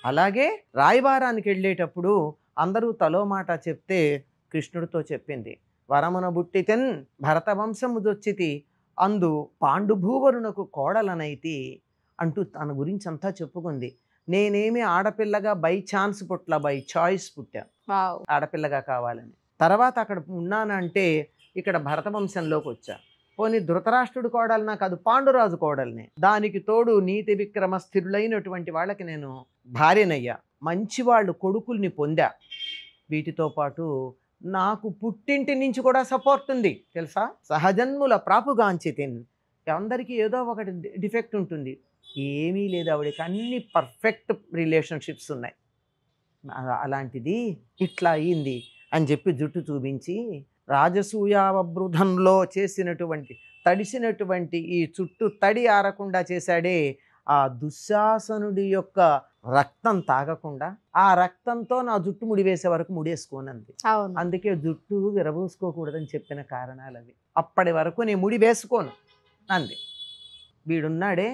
అలాగే రాయబారానికి వెళ్ళేటప్పుడు అందరూ తలో మాట చెప్తే కృష్ణుడితో చెప్పింది, వరమున బుట్టితెన్ భరత వంశముదొచ్చితి అందు పాండుభూవరునకు కోడలనైతి అంటూ తన గురించి అంతా చెప్పుకుంది. నేనేమి ఆడపిల్లగా బై ఛాన్స్ పుట్ల, బై చాయిస్ పుట్టా, ఆడపిల్లగా కావాలని. తర్వాత అక్కడ ఉన్నానంటే ఇక్కడ భరత వంశంలోకి వచ్చా. పోనీ ధృతరాష్ట్రుడు కోడలు నాకు అది పాండురాజు కోడల్ని. దానికి తోడు నీతి విక్రమ స్థిరులైనటువంటి వాళ్ళకి నేను భార్యనయ్యా, మంచివాళ్ళు కొడుకుల్ని పొందా. వీటితో పాటు నాకు పుట్టింటి నుంచి కూడా సపోర్ట్ ఉంది తెలుసా. సహజన్ముల ప్రాపుగాంచితిన్, అందరికీ ఏదో ఒకటి డిఫెక్ట్ ఉంటుంది, ఏమీ లేదు ఆవిడకి, అన్ని పర్ఫెక్ట్ రిలేషన్షిప్స్ ఉన్నాయి. అలాంటిది ఇట్లా అయింది అని చెప్పి జుట్టు చూపించి రాజసూయావబృధంలో చేసినటువంటి తడిసినటువంటి ఈ చుట్టూ తడి ఆరకుండా చేశాడే, ఆ దుశ్శాసనుడి యొక్క రక్తం తాగకుండా ఆ రక్తంతో నా జుట్టు ముడివేసే వరకు ముడేసుకోనంది. అందుకే జుట్టు విరబూసుకోకూడదని చెప్పిన కారణాలు అవి. అప్పటి వరకు నేను ముడి వేసుకోను అంది. వీడున్నాడే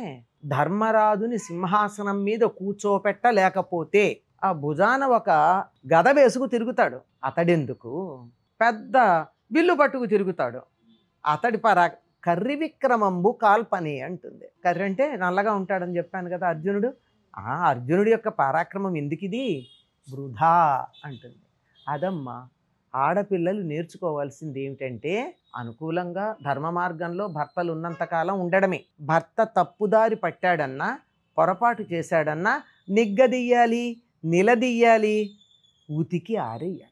ధర్మరాజుని సింహాసనం మీద కూర్చోపెట్టలేకపోతే ఆ భుజాన ఒక గద వేసుకు తిరుగుతాడు, అతడెందుకు పెద్ద విల్లు పట్టుకు తిరుగుతాడు, అతడి కర్రి విక్రమంబు కాల్పని అంటుంది. కర్రి అంటే నల్లగా ఉంటాడని చెప్పాను కదా అర్జునుడు. అర్జునుడి యొక్క పరాక్రమం ఎందుకిది, వృధా అంటుంది. అదమ్మా ఆడపిల్లలు నేర్చుకోవాల్సింది ఏమిటంటే అనుకూలంగా ధర్మ మార్గంలో భర్తలు ఉన్నంతకాలం ఉండడమే. భర్త తప్పుదారి పట్టాడన్నా పొరపాటు చేశాడన్నా నిగ్గదీయాలి, నిలదీయాలి, ఉతికి ఆరేయాలి.